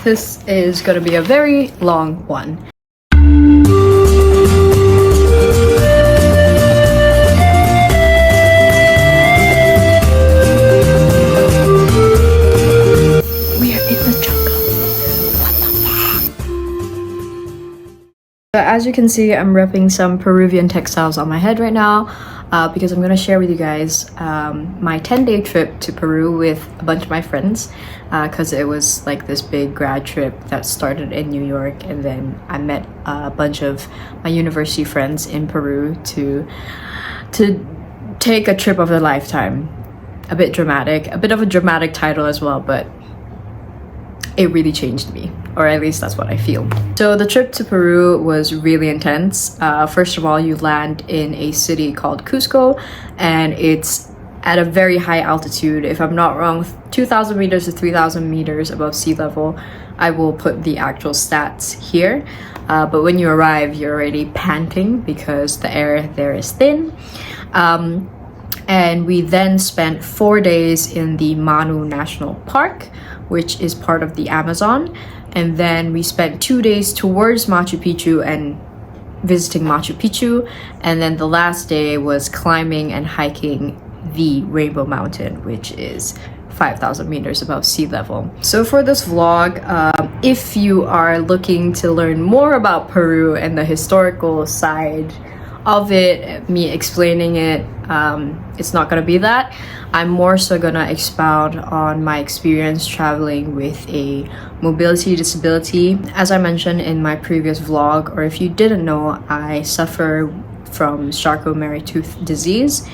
This is gonna be a very long one. As you can see, I'm repping some Peruvian textiles on my head right now because I'm going to share with you guys my 10-day trip to Peru with a bunch of my friends because it was like this big grad trip that started in New York, and then I met a bunch of my university friends in Peru to take a trip of a lifetime. A bit dramatic, a bit of a dramatic title as well, but it really changed me, or at least that's what I feel. So the trip to Peru was really intense. First of all, you land in a city called Cuzco, and it's at a very high altitude. If I'm not wrong, 2,000 meters to 3,000 meters above sea level. I will put the actual stats here. But when you arrive, you're already panting because the air there is thin. And we then spent 4 days in the Manu National Park, which is part of the Amazon. And then we spent 2 days towards Machu Picchu and visiting Machu Picchu. And then the last day was climbing and hiking the Rainbow Mountain, which is 5,000 meters above sea level. So for this vlog, if you are looking to learn more about Peru and the historical side of it, me explaining it, it's not gonna be that. I'm more so gonna expound on my experience traveling with a mobility disability. As I mentioned in my previous vlog, or if you didn't know, I suffer from Charcot-Marie-Tooth disease.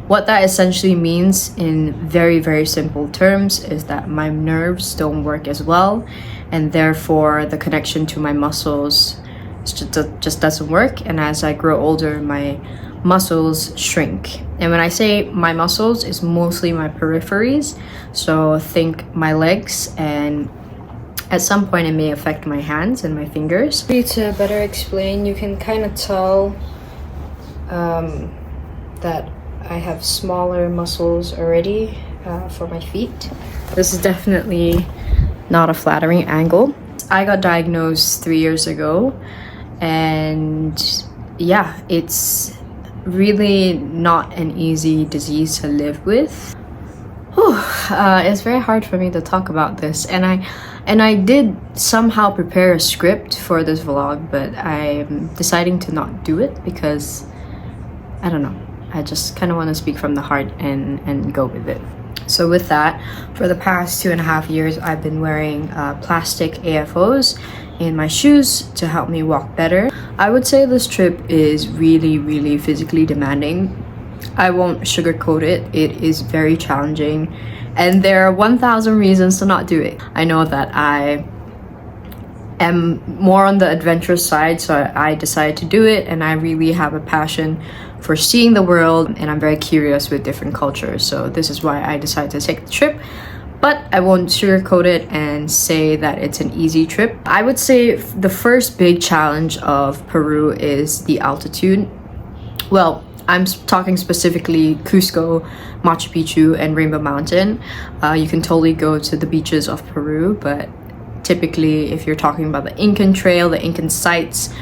What that essentially means in very, very simple terms is that my nerves don't work as well, and therefore the connection to my muscles just doesn't work. And as I grow older, my muscles shrink. And when I say my muscles, it's mostly my peripheries. So think my legs, and at some point it may affect my hands and my fingers. To better explain, you can kind of tell that I have smaller muscles already for my feet. This is definitely not a flattering angle. I got diagnosed 3 years ago, and yeah, it's really not an easy disease to live with. It's very hard for me to talk about this, and I did somehow prepare a script for this vlog, but I'm deciding to not do it because I don't know, I just kind of want to speak from the heart and go with it. So with that, for the past 2.5 years, I've been wearing plastic AFOs in my shoes to help me walk better. I would say this trip is really, really physically demanding. I won't sugarcoat it. It is very challenging, and there are 1,000 reasons to not do it. I know that I am more on the adventurous side, so I decided to do it, and I really have a passion for seeing the world, and I'm very curious with different cultures. So this is why I decided to take the trip. But I won't sugarcoat it and say that it's an easy trip. I would say the first big challenge of Peru is the altitude. Well, I'm talking specifically Cusco, Machu Picchu, and Rainbow Mountain. You can totally go to the beaches of Peru, but typically if you're talking about the Incan Trail, the Incan sites,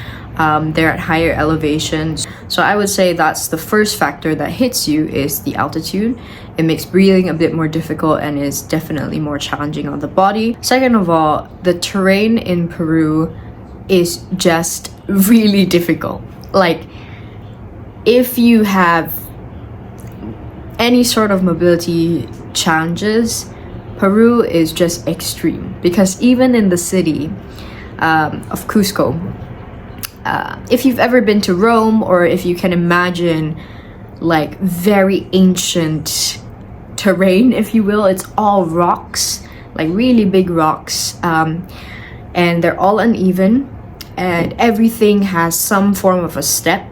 they're at higher elevations. So I would say that's the first factor that hits you, is the altitude. It makes breathing a bit more difficult and is definitely more challenging on the body. Second of all, the terrain in Peru is just really difficult. Like, if you have any sort of mobility challenges, Peru is just extreme, because even in the city of Cusco, if you've ever been to Rome, or if you can imagine like very ancient terrain, if you will, it's all rocks, like really big rocks, and they're all uneven, and everything has some form of a step.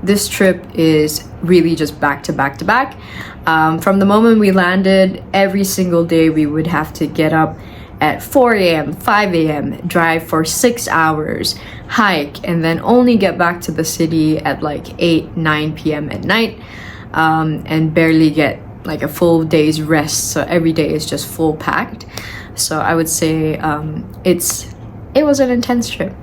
This trip is really just back to back to back. From the moment we landed, every single day we would have to get up at 4 a.m., 5 a.m., drive for 6 hours, hike, and then only get back to the city at like 8, 9 p.m. at night, and barely get like a full day's rest, so every day is just full packed. So I would say it was an intense trip.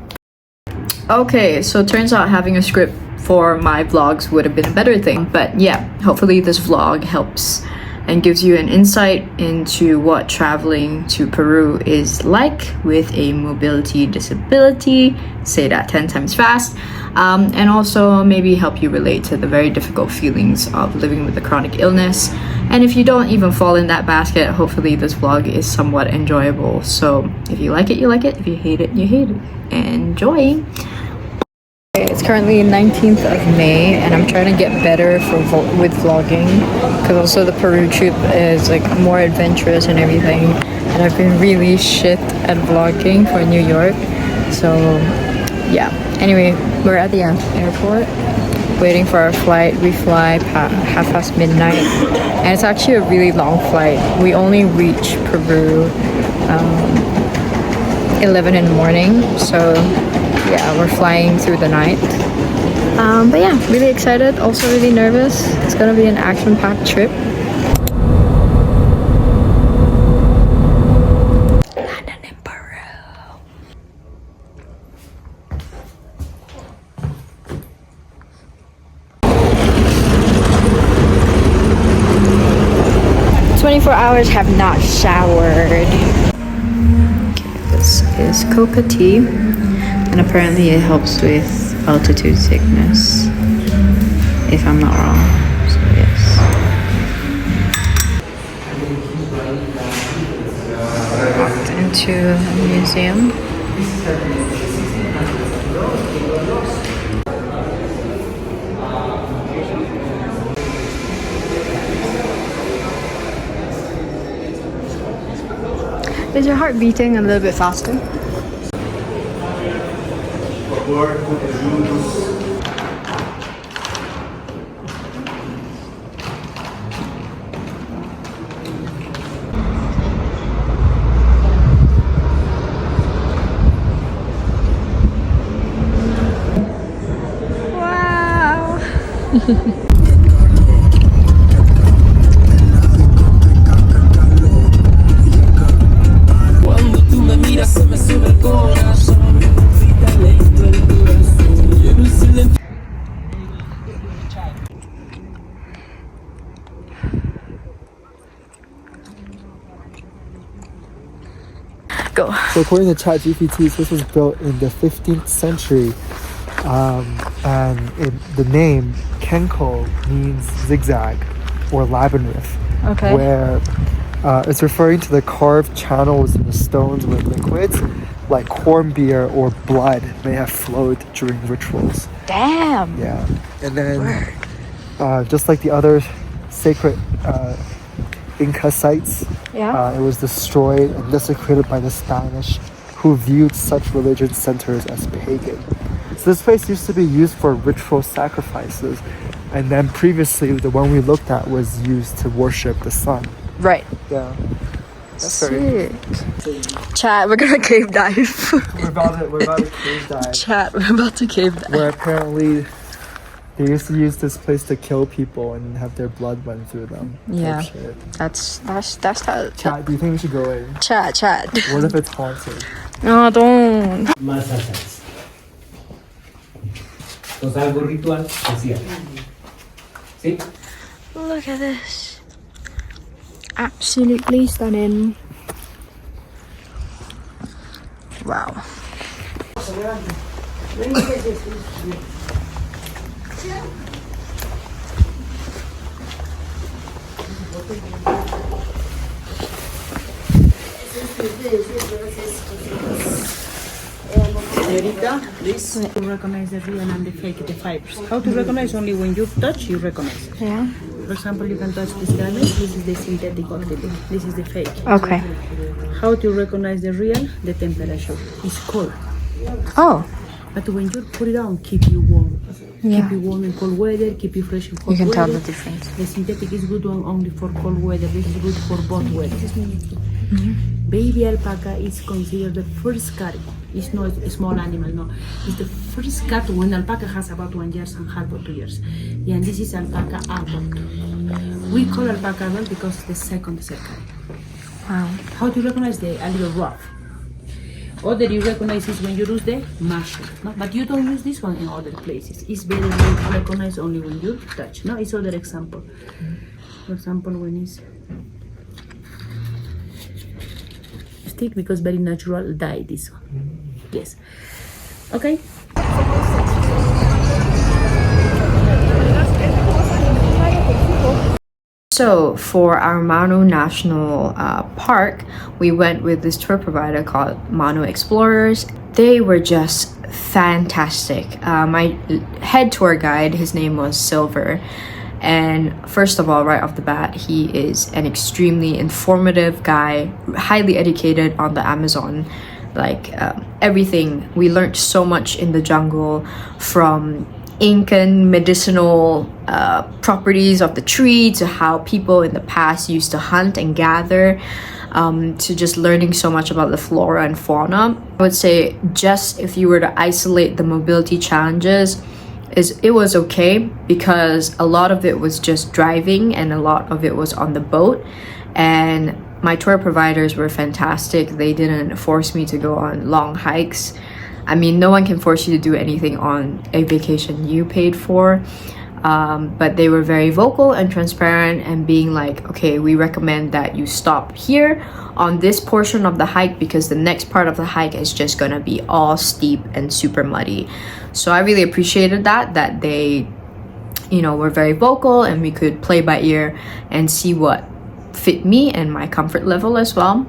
Okay, so it turns out having a script for my vlogs would have been a better thing, but yeah, hopefully this vlog helps and gives you an insight into what traveling to Peru is like with a mobility disability. Say that 10 times fast. And also maybe help you relate to the very difficult feelings of living with a chronic illness. And if you don't even fall in that basket, hopefully this vlog is somewhat enjoyable. So if you like it, you like it. If you hate it, you hate it. Enjoy! It's currently 19th of May and I'm trying to get better with vlogging, because also the Peru trip is like more adventurous and everything, and I've been really shit at vlogging for New York. So yeah, anyway, we're at the airport waiting for our flight. We fly midnight and it's actually a really long flight. We only reach Peru 11 in the morning, so yeah, we're flying through the night. But yeah, really excited, also really nervous. It's gonna be an action-packed trip. London in Peru. "24 hours have not showered." Okay, this is coca tea. And apparently it helps with altitude sickness, if I'm not wrong. So yes. Walked into a museum. Is your heart beating a little bit faster? Wow! Cuando tú me miras se me sube el corazón. Go. So according to ChatGPT, this was built in the 15th century, and the name Kenko means zigzag or labyrinth, Okay. where it's referring to the carved channels in the stones where liquids like corn beer or blood may have flowed during rituals. Damn! Yeah, and then just like the other sacred Inca sites, it was destroyed and desecrated by the Spanish, who viewed such religion centers as pagan. So this place used to be used for ritual sacrifices, and then previously the one we looked at was used to worship the sun. Right. Yeah. That's Sick. Chat, we're gonna cave dive. we're about to cave dive. Chat, we're about to cave dive. Where apparently they used to use this place to kill people and have their blood run through them. Yeah. Shit. That's how. Chat, do you think we should go in? Chat. What if it's haunted? No, don't. Más atrás. Pues algo ritual hacía. ¿Sí? Look at this. Absolutely stunning. Wow. Señorita, please. To recognize the real and the fake, the fibers. How to recognize? Only when you touch, you recognize. Yeah. For example, you can touch this garment. This is the synthetic oxygen. This is the fake. Okay. How to recognize the real? The temperature. It's cold. Oh. But when you put it on, keep you warm. Yeah. Keep you warm in cold weather. Keep you fresh in cold You can weather. tell the difference. The synthetic is good one only for cold weather. This is good for both weather. Baby alpaca is considered the first cat. It's not a small animal, no. It's the first cat when alpaca has about 1 year and a half or 2 years. Yeah, and this is alpaca adult. We call alpaca well because the second circle. Wow. How do you recognize the a little rough? Other you recognize is when you use the masher, no? But you don't use this one in other places. It's very recognized only when you touch. No, it's other example. For example, when it's stick because very natural dye this one. Yes. Okay. So for our Manu National Park, we went with this tour provider called Manu Explorers. They were just fantastic. My head tour guide, his name was Silver. And first of all, right off the bat, he is an extremely informative guy, highly educated on the Amazon. Like everything, we learned so much in the jungle, from Incan medicinal properties of the tree to how people in the past used to hunt and gather, to just learning so much about the flora and fauna. I would say just if you were to isolate the mobility challenges, it was okay because a lot of it was just driving and a lot of it was on the boat. And my tour providers were fantastic. They didn't force me to go on long hikes. I mean, no one can force you to do anything on a vacation you paid for. But they were very vocal and transparent and being like, okay, we recommend that you stop here on this portion of the hike because the next part of the hike is just gonna be all steep and super muddy. So I really appreciated that they, were very vocal and we could play by ear and see what fit me and my comfort level as well.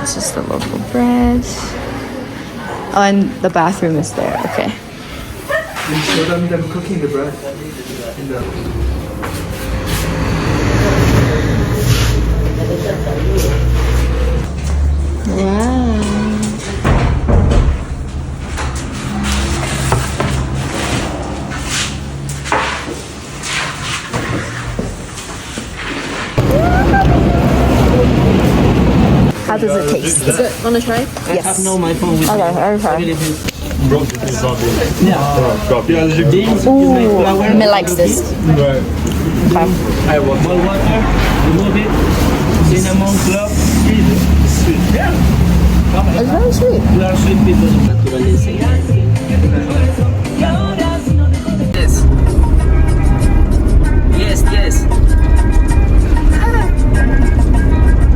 This is the local bread. Oh, and the bathroom is there. Okay. You show them cooking the bread in the... Wow. How does it taste? Is it? Want to try? Yes. I have no my phone with me. Okay, okay. Ooh, Emma likes this. I want more water, remove it, cinnamon, clove, sweet. Yeah. It's very sweet. We are sweet people of naturaleza. Yes. Yes.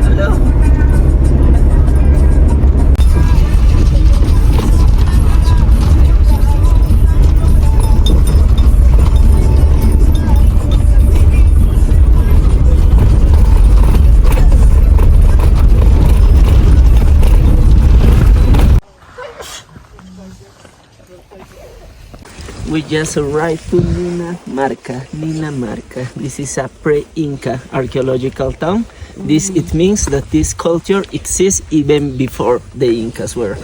Hello. We just arrived to Ninamarca. This is a pre-Inca archaeological town. It means that this culture exists even before the Incas were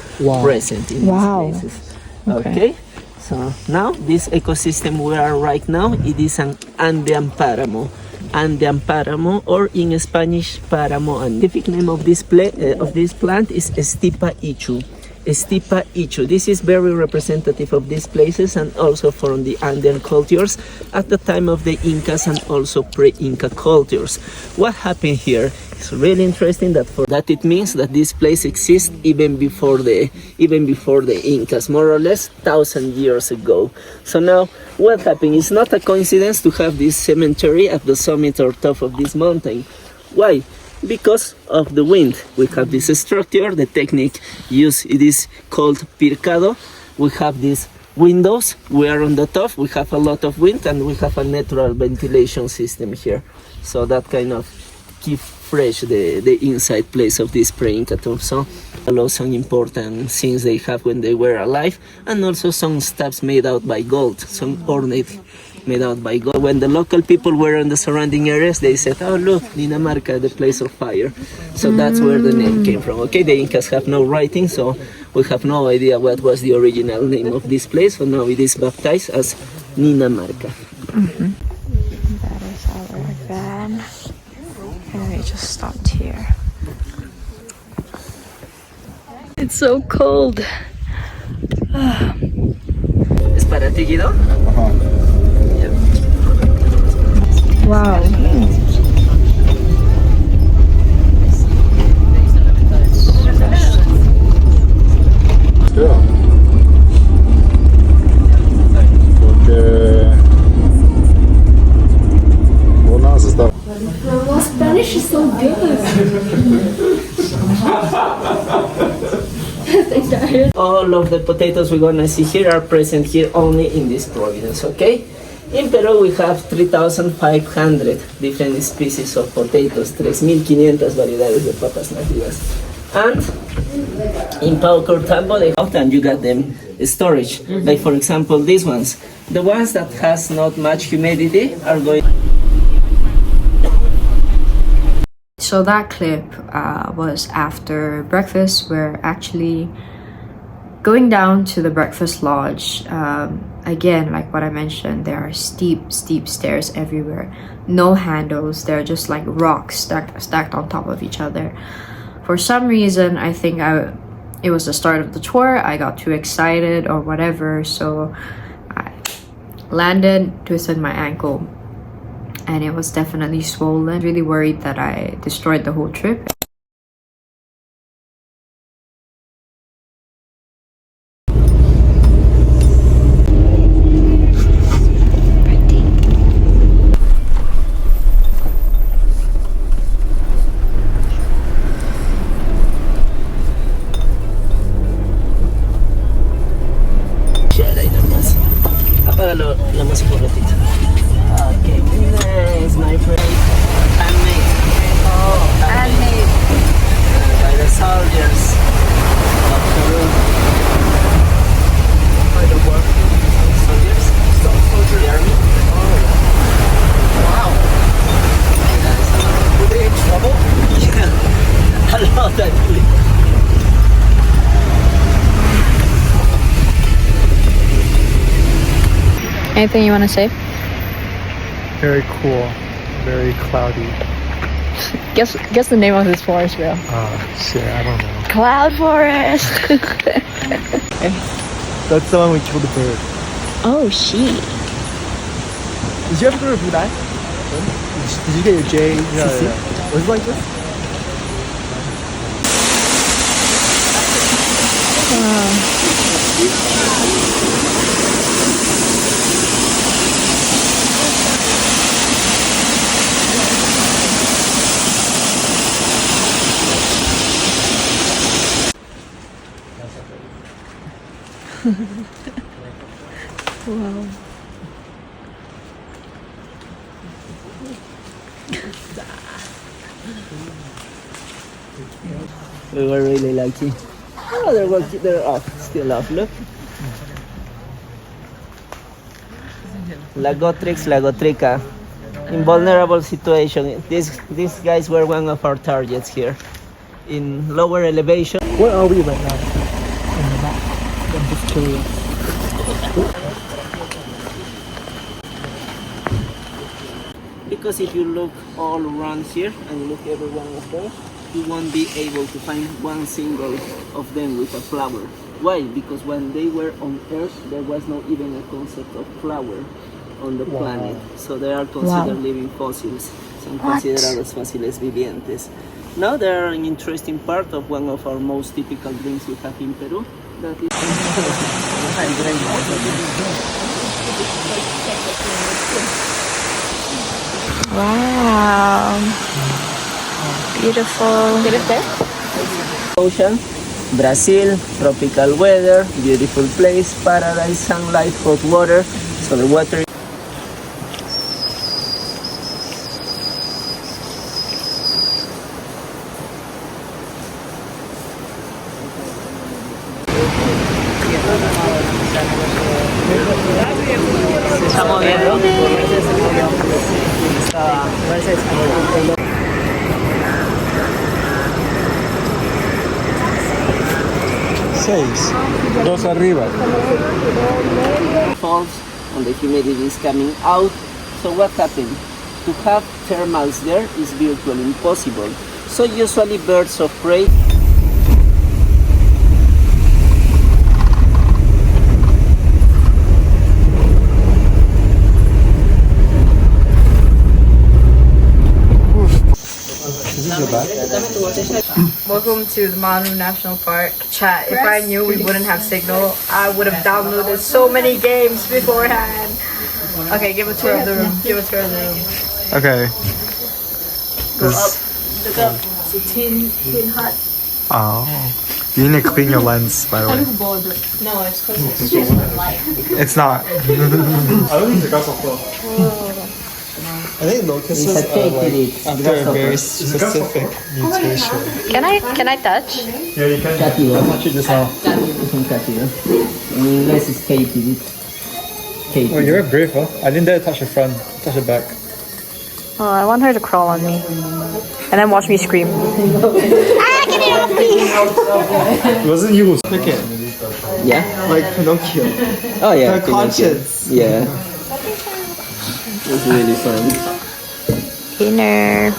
present in these places. Okay. So now this ecosystem we are right now, it is an Andean paramo. Andean paramo, or in Spanish paramo. And the scientific name of this plant is Stipa ichu. Stipa ichu. This is very representative of these places and also from the Andean cultures at the time of the Incas and also pre-Inca cultures. What happened here is really interesting. That it means that this place exists even before the Incas, more or less 1,000 years ago. So now what happened? It's not a coincidence to have this cemetery at the summit or top of this mountain. Why? Because of the wind. We have this structure, the technique used, it is called pircado. We have these windows, we are on the top, we have a lot of wind and we have a natural ventilation system here. So that kind of keep fresh the inside place of this pre-Inca tomb. So allows some important things they have when they were alive, and also some stuffs made out by gold, some ornate made out by gold. When the local people were in the surrounding areas, they said, oh look, Dinamarca, the place of fire. So that's where the name came from. Okay, the Incas have no writing, so we have no idea what was the original name of this place. So now it is baptized as Dinamarca. That is our van. And we just stopped here. It's so cold. ¿Es para ti, Guido? Wow. Porque Bonas está. My Spanish is so good. All of the potatoes we're gonna see here are present here only in this province, okay? In Peru we have 3,500 different species of potatoes, 3,500 variedades de papas nativas. And in Paucortambo they often you got them storage. Like for example these ones. The ones that has not much humidity are going. So that clip was after breakfast. We're actually going down to the breakfast lodge. Again, like what I mentioned, there are steep stairs everywhere. No handles, they're just like rocks stacked on top of each other. For some reason, I think it was the start of the tour. I got too excited or whatever, so I landed, twisted my ankle, and it was definitely swollen. Really worried that I destroyed the whole trip. Apágalo la música un ratito. Okay, nice, my friend. Handmade. Oh, handmade. By the soldiers of Peru. By the war. Soldiers? Soldier army. Oh, wow. Were they in trouble? Yeah. I love that movie. Anything you want to say? Very cool, very cloudy. Guess the name of this forest, bro. Shit, I don't know. Cloud forest. That's the one we killed the bird. Oh shit. Did you ever go to Brunei? Did you get your JCC? Was it like this? Wow. We were really lucky. Oh, they're off, still off, look. Lagotrix, Lagotrica. In vulnerable situation. These guys were one of our targets here. In lower elevation. Where are we right now? In the map. I'm just curious. Because if you look all around here and look every one of them, you won't be able to find one single of them with a flower. Why? Because when they were on Earth, there was not even a concept of flower on the planet. So they are considered living fossils. Son considerados fósiles vivientes. Now they are an interesting part of one of our most typical drinks we have in Peru. That is Wow. Beautiful. Get it there? ocean, Brazil, tropical weather, beautiful place, paradise, sunlight, hot water. So the water. Se está moviendo. 6, 2 arriba. Falls and the humidity is coming out. So what happened? To have thermals there is virtually impossible. So usually birds of prey Welcome to the Manu National Park. Chat, if I knew we wouldn't have signal, I would have downloaded so many games beforehand. Okay, give a tour of the room. Give a tour of the room. Okay. Look up. It's a tin hut. Oh. You need to clean your lens, by the way. No, it's because it's just light. It's not. I don't think the gas off. I think locusts are like after a very specific mutation. Can I touch? Yeah, you can touch it yourself. you can cut it. In English it's Katie. Oh, you're brave, huh? I didn't dare touch the front, touch the back. Oh, I want her to crawl on me. And then watch me scream. Ah, get it off me! It wasn't you who took it. Yeah? Like Pinocchio. Oh yeah. Her conscience. Yeah. It was really fun. Dinner.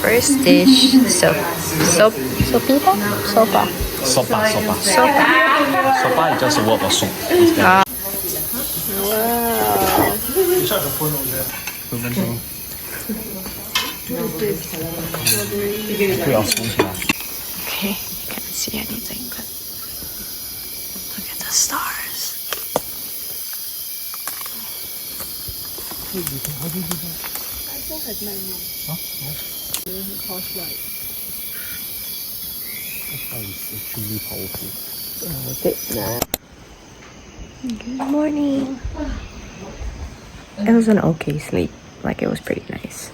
First dish, sopita? Sopa. Sopa. Sopa is just a word for soup. Okay, can't see anything, but look at the stars. Good morning. It was an okay sleep. Like, it was pretty nice.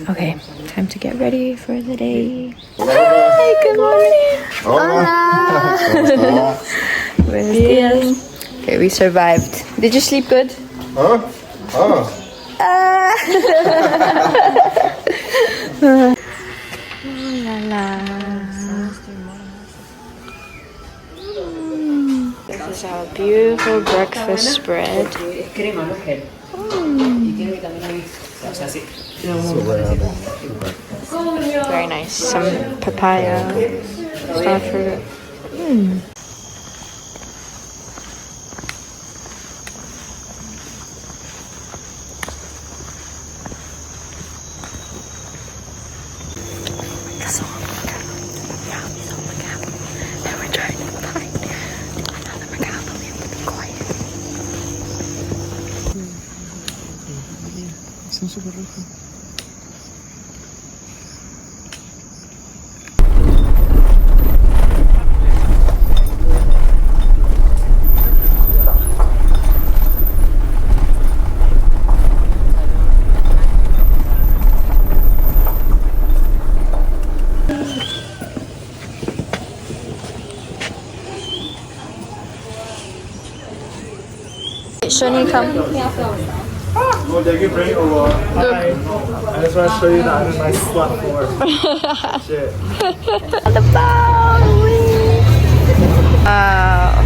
Okay, time to get ready for the day. Hi, good morning. Hola. Buenos dias. Okay, we survived. Did you sleep good? La la. This is our beautiful breakfast spread. Very nice. Some papaya, star fruit. Shouldn't you come? Well, they can bring it over. Hi. I just want to show you that I'm in my slut form. Shit. The boat! Wow.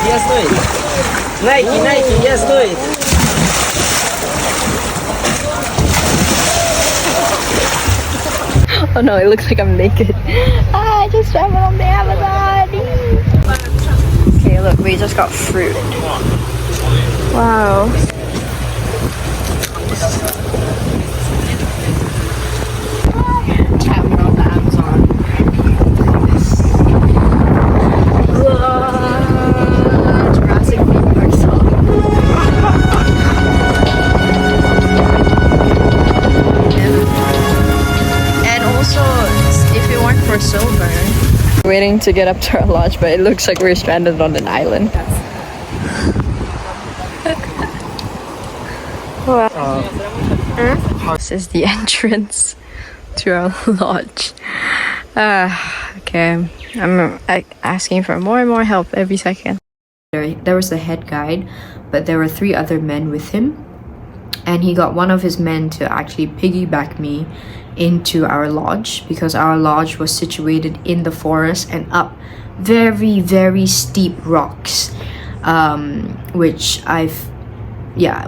Yes, do it. Nike, yes, do it. Oh no, it looks like I'm naked. I just traveled on the Amazon. Okay, look, we just got fruit. Wow. Traveling on the Amazon. Jurassic Park song. And also, if it weren't for silver, waiting to get up to our lodge, but it looks like we're stranded on an island. Wow. This is the entrance. to our lodge. Okay, I'm asking for more and more help every second. There was the head guide, but there were 3 other men with him, and he got one of his men to actually piggyback me into our lodge, because our lodge was situated in the forest and up very, very steep rocks, which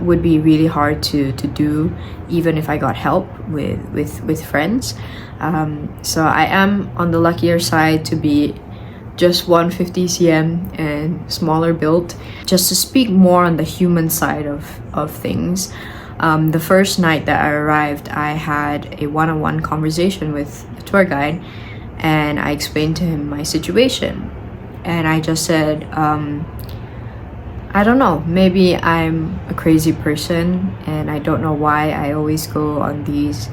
would be really hard to do even if I got help with friends. So I am on the luckier side to be just 150 cm and smaller built. Just to speak more on the human side of things, the first night that I arrived, I had a one-on-one conversation with a tour guide, and I explained to him my situation, and I just said, I don't know, maybe I'm a crazy person and I don't know why I always go on these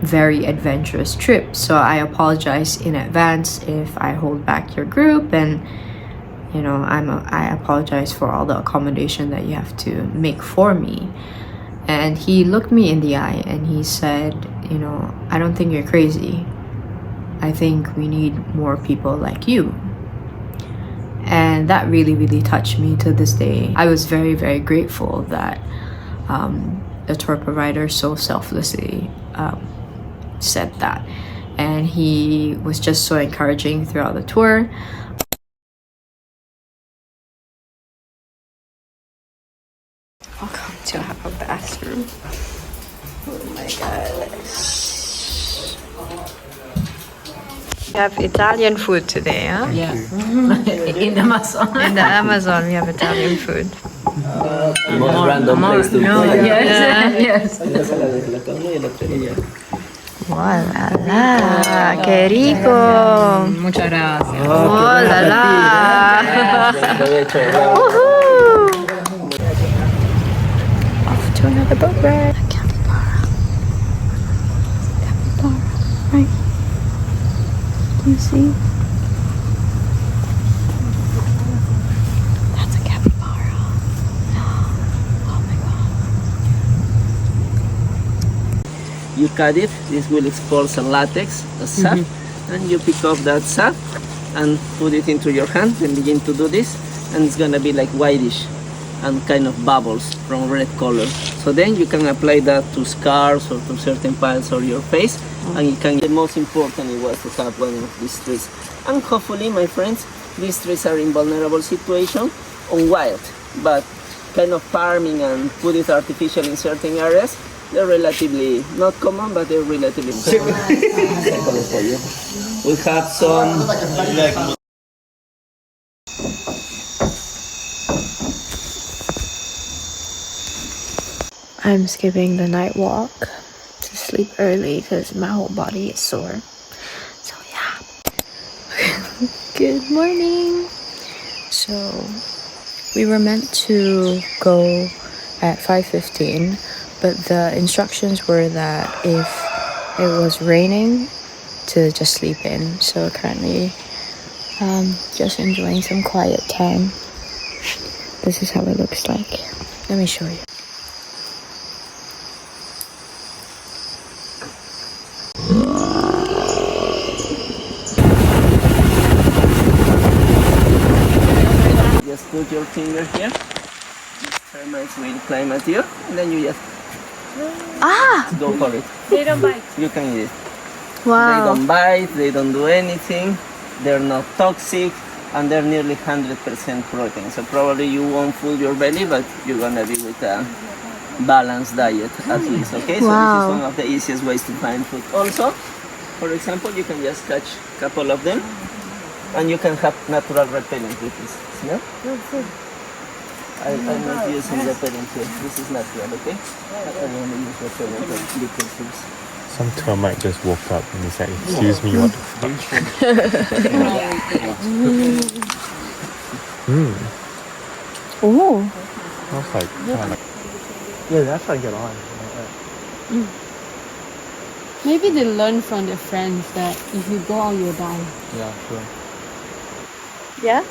very adventurous trips, so I apologize in advance if I hold back your group, and you know, I apologize for all the accommodation that you have to make for me. And he looked me in the eye and he said, you know, I don't think you're crazy. I think we need more people like you. And that really, really touched me to this day. I was very, very grateful that the tour provider so selflessly said that. And he was just so encouraging throughout the tour. Welcome to our bathroom. Oh my gosh. We have Italian food today, huh? Yeah. In the Amazon. In the Amazon, we have Italian food. Most random place to play. Yes. Voila, qué rico. Muchas gracias. Oh la la. Woohoo! Off to another boat ride. A capybara. Capybara, right? You see? That's a capybara. Oh my god. You cut it, this will expel some latex, the sap, and you pick up that sap and put it into your hand and begin to do this, and it's gonna be like whitish and kind of bubbles from red color. So then you can apply that to scars or to certain parts of your face, and it can. The most important it was to have one of these trees. And hopefully, my friends, these trees are in vulnerable situation on wild, but kind of farming and put it artificially in certain areas. They're relatively not common, but they're relatively common. We have some. I'm skipping the night walk to sleep early because my whole body is sore. So yeah. Good morning. So we were meant to go at 5:15, but the instructions were that if it was raining, to just sleep in. So currently just enjoying some quiet time. This is how it looks like. Let me show you. Just put your finger here. Termites will climb at you, and then you just go for it. They don't bite. You can eat it. They Wow. don't bite, they don't do anything, they're not toxic, and they're nearly 100% protein. So probably you won't fool your belly, but you're gonna be with a balanced diet at least, okay? So this Wow. is one of the easiest ways to find food. Also, for example, you can just catch a couple of them, and you can have natural repellent with this. Smell? I'm not using repellent here. This is natural, okay? I only use repellent on liquid foods. Some termite just woke up and he said, "Excuse me, what the fuck?" Oh. I was like, Yeah, that's how I get on. Maybe they learn from their friends that if you go out, you'll die. Yeah, sure. Yeah?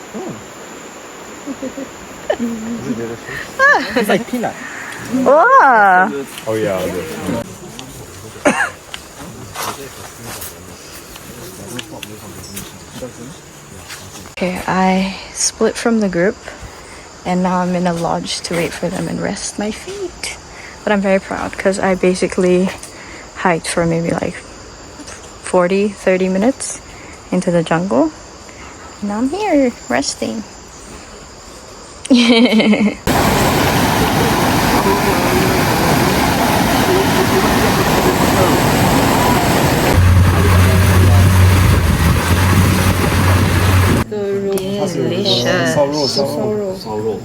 Is it delicious? It's like peanut. Wow. "Oh yeah, I'll do it." Okay, I split from the group and now I'm in a lodge to wait for them and rest my feet. But I'm very proud because I basically hiked for maybe like 40-30 minutes into the jungle. And I'm here resting. Delicious. Sorrow.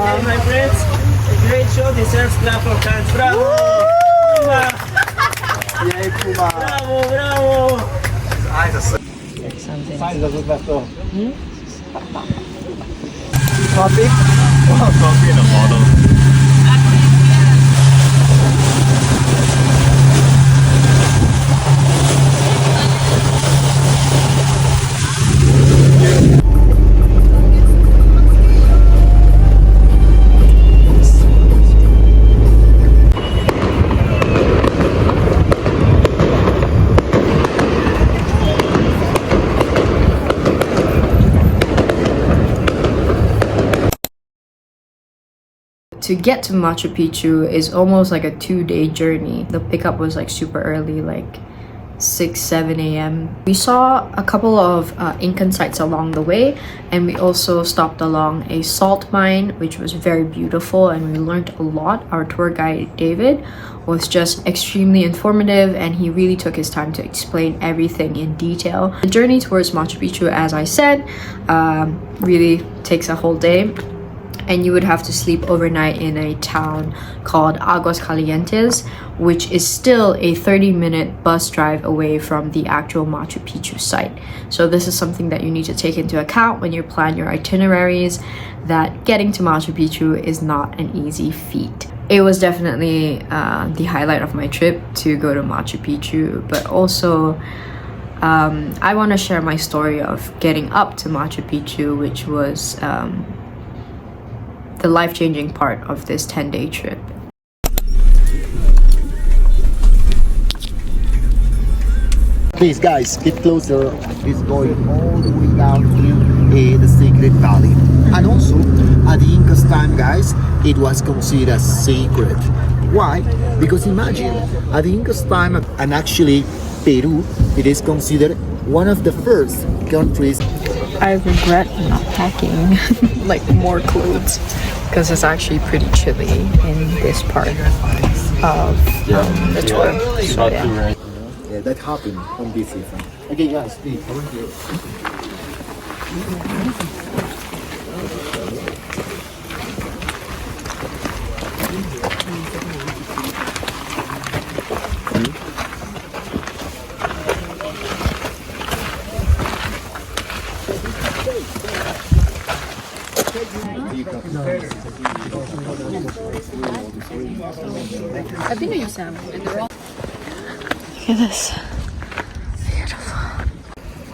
Okay, my friends, a great show deserves clap for hands. Bravo! Yay, Puma. Bravo, bravo! Topic? Coffee in a bottle. To get to Machu Picchu is almost like a 2-day journey. The pickup was like super early, like 6-7 a.m. We saw a couple of Incan sites along the way, and we also stopped along a salt mine, which was very beautiful, and we learned a lot. Our tour guide David was just extremely informative, and he really took his time to explain everything in detail. The journey towards Machu Picchu, as I said, really takes a whole day. And you would have to sleep overnight in a town called Aguas Calientes, which is still a 30-minute bus drive away from the actual Machu Picchu site. So this is something that you need to take into account when you plan your itineraries, that getting to Machu Picchu is not an easy feat. It was definitely the highlight of my trip to go to Machu Picchu, but also I want to share my story of getting up to Machu Picchu, which was the life-changing part of this 10-day trip. Please guys, keep closer. It's going all the way down to the Sacred Valley. And also, at the Incas time guys, it was considered sacred. Why? Because imagine, at the Incas time, and actually Peru, it is considered one of the first countries. I regret not packing like more clothes because it's actually pretty chilly in this part of the tour. So, yeah. Yeah, that happened on this season. Okay guys, please, over here. Look at this.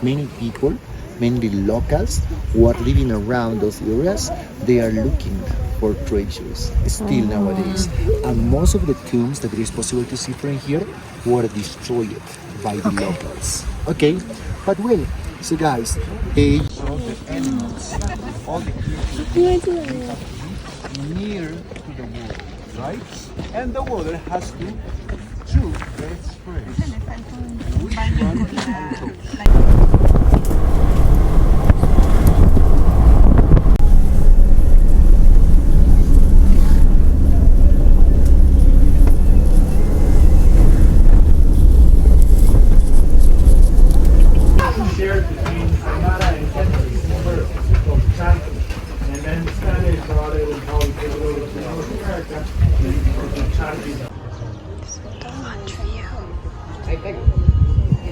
Many people, mainly locals, who are living around those areas, they are looking for treasures still nowadays. And most of the tombs that it is possible to see from here were destroyed by the locals. Okay, but wait, so guys, all the animals, all the creatures near to the water, right? And the water has to choose their first. Which one is the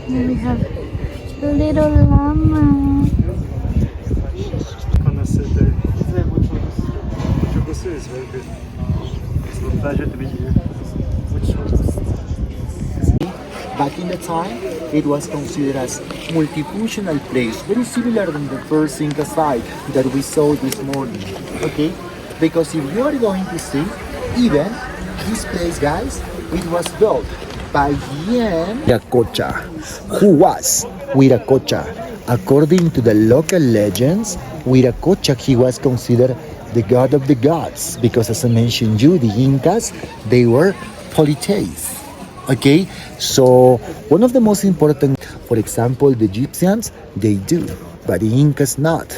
We have a little llama. Gonna sit there. It's very good. It's a pleasure to be here. Which back in the time, it was considered as multifunctional place, very similar than the first Inca site that we saw this morning. Okay, because if you are going to see, even this place, guys, it was built by Viracocha, who was Viracocha. According to the local legends, Viracocha, he was considered the god of the gods, because as I mentioned you, the Incas, they were polytheists. Okay, so one of the most important, for example, the Egyptians, they do, but the Incas not.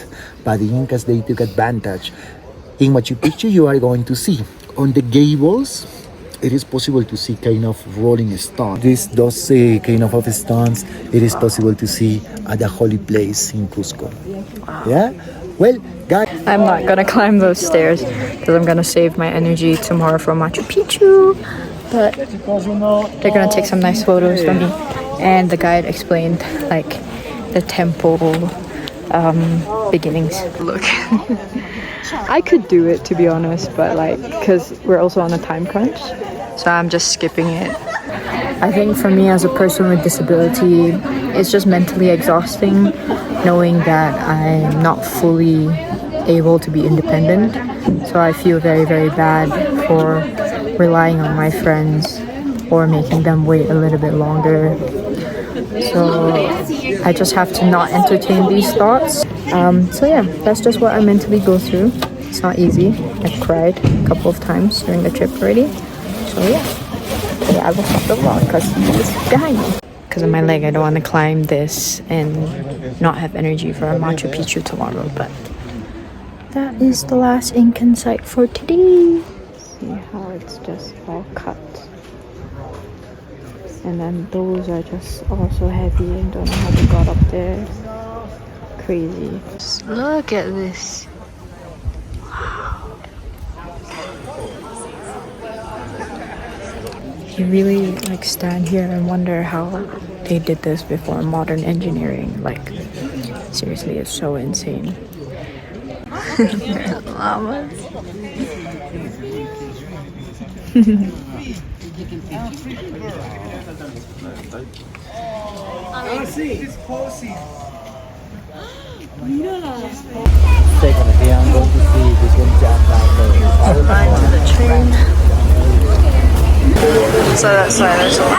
But the Incas, they took advantage. In Machu Picchu, you are going to see on the gables, it is possible to see kind of rolling stone. Those kind of stones, it is possible to see at the holy place in Cuzco. Yeah? Well, guys, I'm not gonna climb those stairs because I'm gonna save my energy tomorrow for Machu Picchu. But they're gonna take some nice photos for me. And the guide explained like the temple beginnings. Look. I could do it, to be honest, but like, because we're also on a time crunch, so I'm just skipping it. I think for me as a person with disability, it's just mentally exhausting knowing that I'm not fully able to be independent. So I feel very, very bad for relying on my friends or making them wait a little bit longer. So I just have to not entertain these thoughts. So yeah, that's just what I mentally go through. It's not easy. I've cried a couple of times during the trip already. So yeah, I will stop the vlog because it's behind me. Because of my leg, I don't want to climb this and not have energy for Machu Picchu tomorrow. But that is the last Incan site for today. See how it's just all cut. And then those are just also heavy and don't know how they got up there. Crazy. Just look at this. Wow. You really like stand here and wonder how they did this before modern engineering. Like, seriously, it's so insane. Llamas. second, okay, I'm going to see this one jump down there. Line to the train. So that's why there's a lot.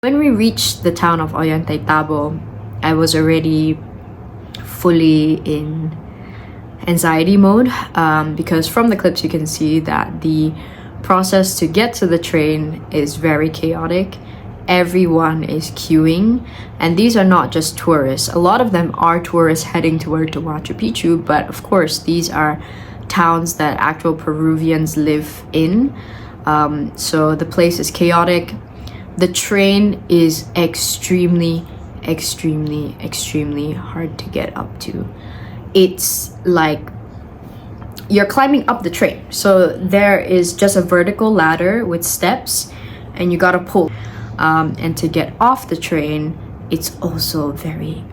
When we reached the town of Ollantaytambo, I was already fully in anxiety mode because from the clips you can see that the process to get to the train is very chaotic. Everyone is queuing, and these are not just tourists. A lot of them are tourists heading toward to Machu Picchu, but of course these are towns that actual Peruvians live in. So the place is chaotic. The train is extremely hard to get up to. It's like you're climbing up the train. So there is just a vertical ladder with steps and you gotta pull. And to get off the train, it's also very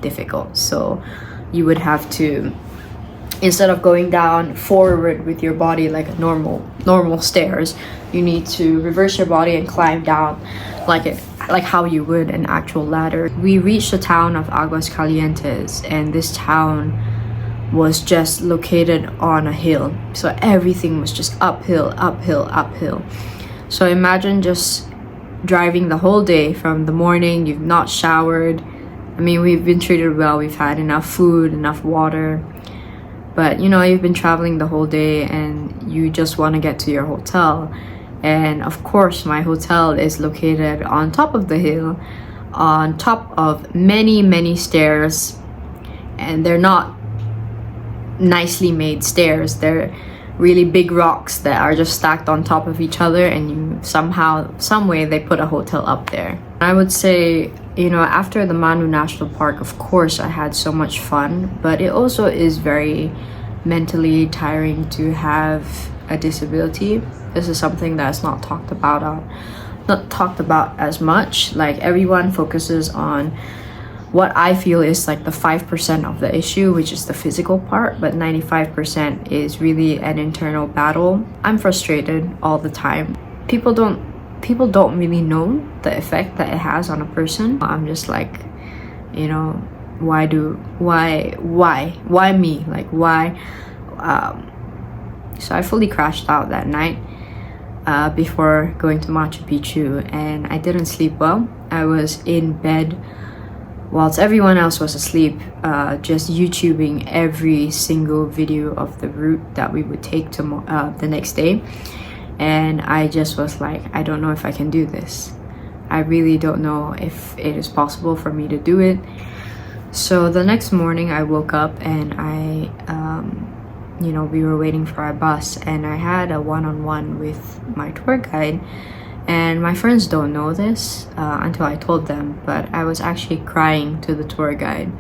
difficult. So you would have to, instead of going down forward with your body like a normal stairs, you need to reverse your body and climb down like how you would an actual ladder. We reached the town of Aguas Calientes, and this town was just located on a hill. So everything was just uphill. So imagine just driving the whole day from the morning, you've not showered. I mean, we've been treated well, we've had enough food, enough water. But you know, you've been traveling the whole day and you just want to get to your hotel. And of course, my hotel is located on top of the hill, on top of many stairs, and they're not nicely made stairs. They're really big rocks that are just stacked on top of each other, and you somehow, some way, they put a hotel up there. I would say, you know, after the Manu National Park, of course, I had so much fun, but it also is very mentally tiring to have a disability. This is something that's not talked about as much. Like, everyone focuses on what I feel is like the 5% of the issue, which is the physical part, but 95% is really an internal battle. I'm frustrated all the time. People don't really know the effect that it has on a person. I'm just like, you know, why me? Like, why? So I fully crashed out that night before going to Machu Picchu, and I didn't sleep well. I was in bed whilst everyone else was asleep, just YouTubing every single video of the route that we would take to the next day. And I just was like, I don't know if I can do this. I really don't know if it is possible for me to do it. So the next morning I woke up and you know, we were waiting for our bus, and I had a one-on-one with my tour guide. And my friends don't know this until I told them, but I was actually crying to the tour guide.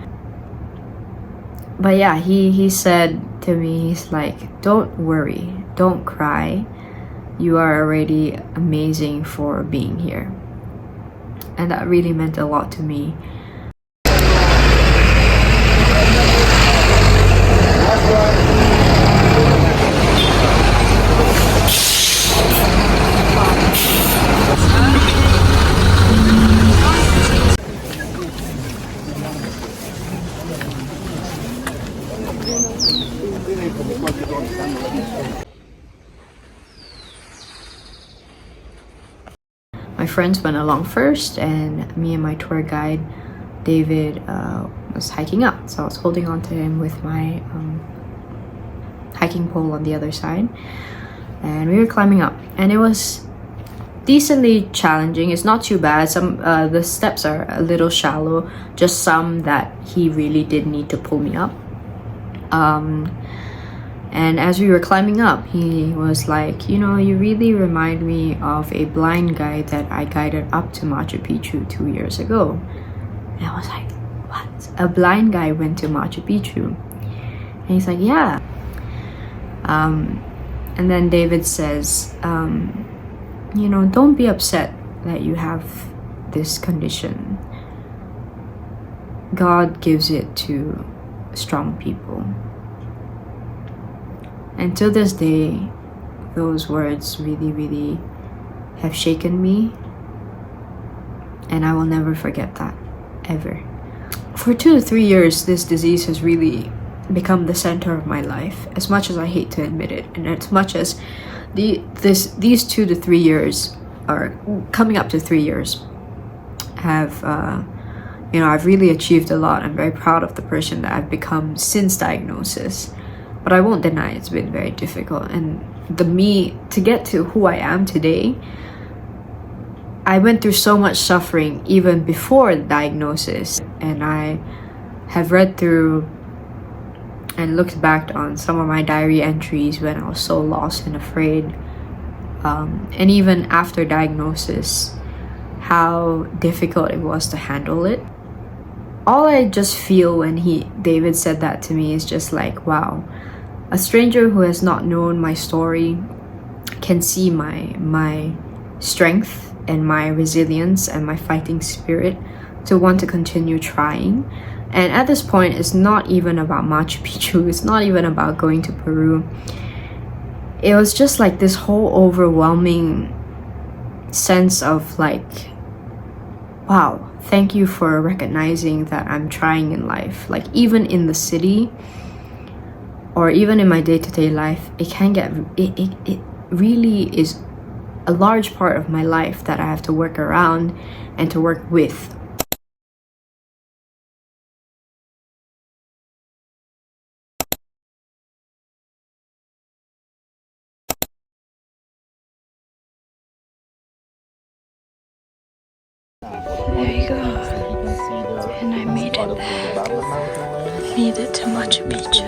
But yeah, he said to me, he's like, don't worry, don't cry. You are already amazing for being here. And that really meant a lot to me. My friends went along first, and me and my tour guide David was hiking up, so I was holding on to him with my hiking pole on the other side, and we were climbing up, and it was decently challenging. It's not too bad. Some the steps are a little shallow, just some that he really did need to pull me up. And as we were climbing up, he was like, you know, you really remind me of a blind guy that I guided up to Machu Picchu 2 years ago. And I was like, what? A blind guy went to Machu Picchu? And he's like, yeah. And then David says, you know, don't be upset that you have this condition. God gives it to strong people. And to this day, those words really, really have shaken me. And I will never forget that, ever. For 2 to 3 years, this disease has really become the center of my life, as much as I hate to admit it. And as much as these 2 to 3 years, or coming up to 3 years, have, you know, I've really achieved a lot. I'm very proud of the person that I've become since diagnosis. But I won't deny it's been very difficult. And to get to who I am today, I went through so much suffering even before the diagnosis. And I have read through and looked back on some of my diary entries when I was so lost and afraid. And even after diagnosis, how difficult it was to handle it. All I just feel when David said that to me is just like, wow, a stranger who has not known my story can see my strength and my resilience and my fighting spirit to want to continue trying. And at this point, it's not even about Machu Picchu, it's not even about going to Peru. It was just like this whole overwhelming sense of like, wow, thank you for recognizing that I'm trying in life. Like, even in the city or even in my day-to-day life, it really is a large part of my life that I have to work around and to work with. There you go. And I made it there. Made it to Machu Picchu.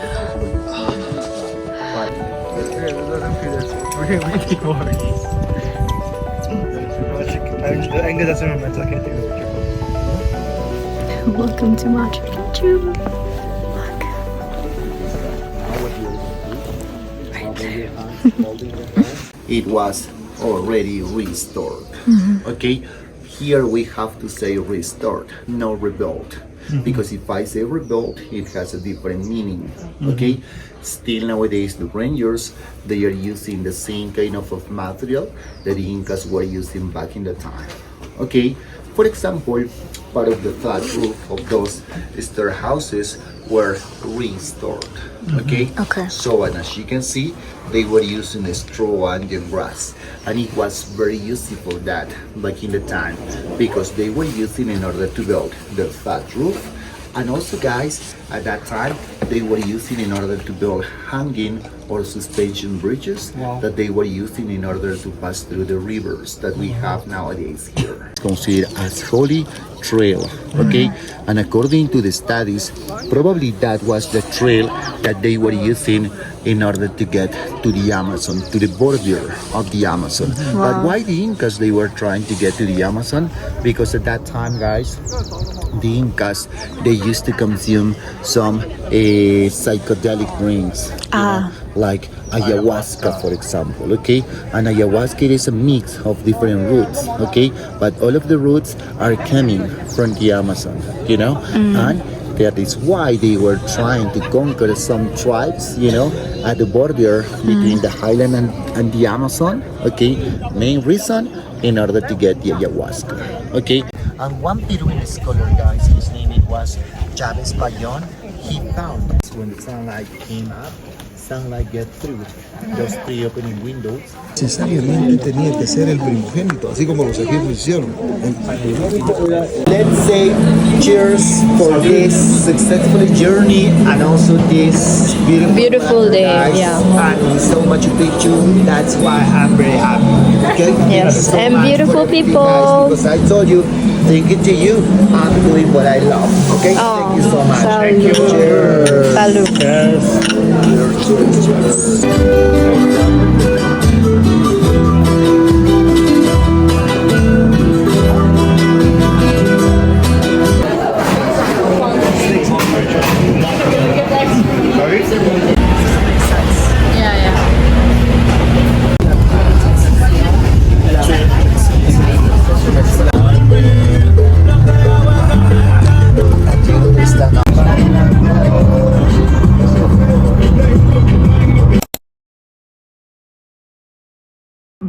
there's way more. The angle doesn't remember, so I can't take a picture. Welcome to Machu Picchu. It was already restored. Okay, here we have to say restored, no rebuilt. Because if I say rebuilt, it has a different meaning. Okay, still nowadays the rangers, they are using the same kind of material that the Incas were using back in the time. Okay, for example, part of the flat roof of those stair houses were restored. Okay? So, and as you can see, they were using straw and the grass, and it was very useful that back in the time, because they were using in order to build the flat roof. And also, guys, at that time they were using in order to build hanging or suspension bridges that they were using in order to pass through the rivers that we have nowadays here. It's considered as holy trail. Okay, and according to the studies, probably that was the trail that they were using in order to get to the Amazon, to the border of the Amazon. But why the Incas they were trying to get to the Amazon? Because at that time, guys, the Incas, they used to consume some psychedelic drinks, like ayahuasca, for example. Okay, and ayahuasca is a mix of different roots. Okay, but all of the roots are coming from the Amazon, you know, and that is why they were trying to conquer some tribes, you know, at the border between the highland and the Amazon. Okay, main reason in order to get the ayahuasca. Okay, and one Peruvian scholar, guys, his name it was Chavez Payon. He found when the sunlight came up, sunlight get through those three opening windows. Necesariamente tenía que ser el primogénito, así como los egipcios hicieron. Let's say cheers for this successful journey and also this beautiful day, guys, and so Machu Picchu. That's why I'm very happy. Okay. Yes, so and beautiful people. Guys, because I told you, thank it to you. I'm doing what I love. Okay. Thank you so much. Thank you. Cheers. Salud. Cheers.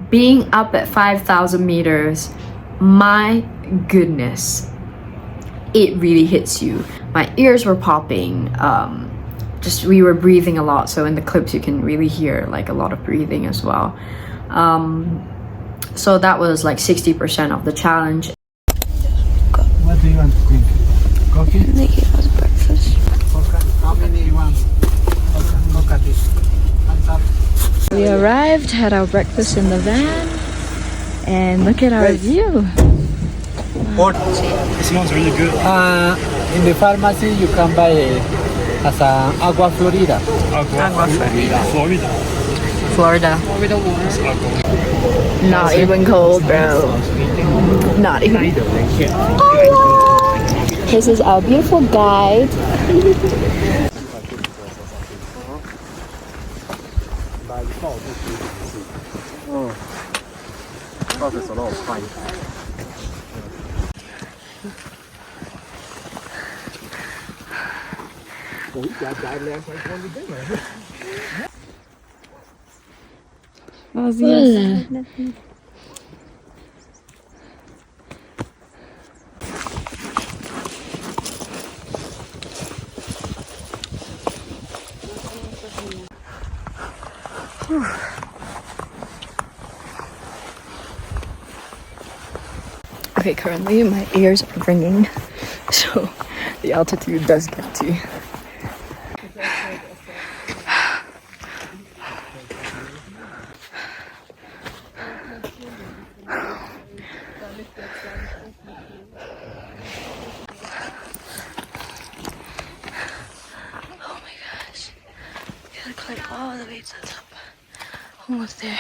Being up at 5,000 meters, my goodness, it really hits you. My ears were popping. Just we were breathing a lot, so in the clips you can really hear like a lot of breathing as well. So that was like 60% of the challenge. What do you want to drink? Coffee? They gave us breakfast. Coca. How many you want? Coca, this. Hands up. We arrived, had our breakfast in the van, and look at our view. It smells really good. In the pharmacy you can buy as a agua florida. Agua Florida. Florida. Not even cold, bro. Not even. This is our beautiful guide. Okay, currently my ears are ringing, so the altitude does get to you. Oh my gosh, we gotta climb all the way to the top. Almost there.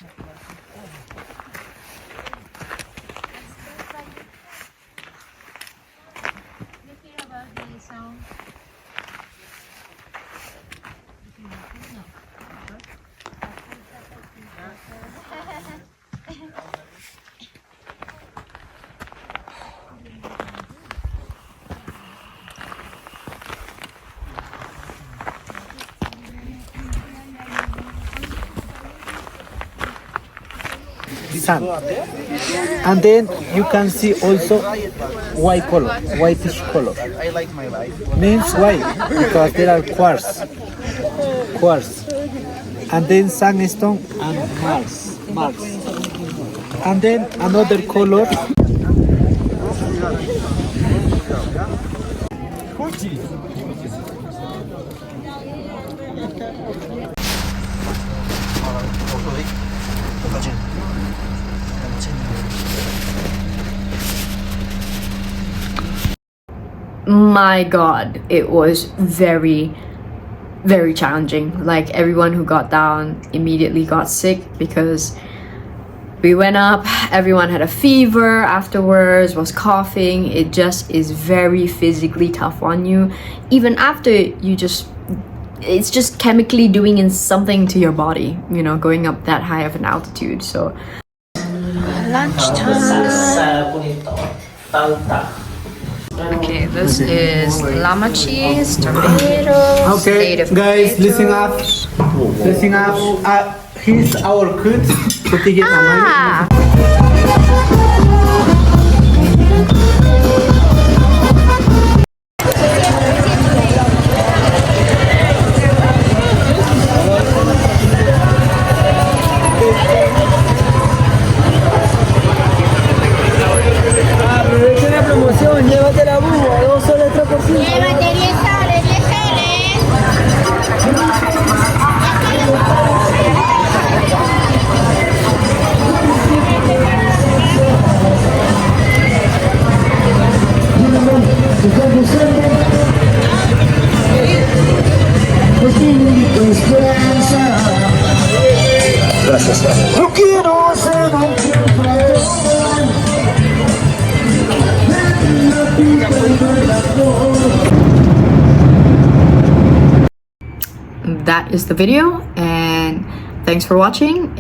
Sun. And then you can see also white color, whitish color. I like my life. Means white because there are quartz. And then sandstone and Mars. And then another color. My god, it was very challenging. Like, everyone who got down immediately got sick because we went up, everyone had a fever afterwards, was coughing. It just is very physically tough on you. Even after it's just chemically doing something to your body, you know, going up that high of an altitude. So lunchtime. Okay, this is llama cheese, tomatoes, native guys, potatoes. listen up. Here's our cook. Llévate la búho, 2 soles 3 por 5. Llévate 10 soles, 10 Gracias. No quiero ser That is the video, and thanks for watching.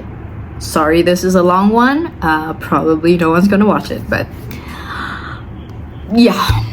Sorry this is a long one. Probably no one's gonna watch it, but yeah.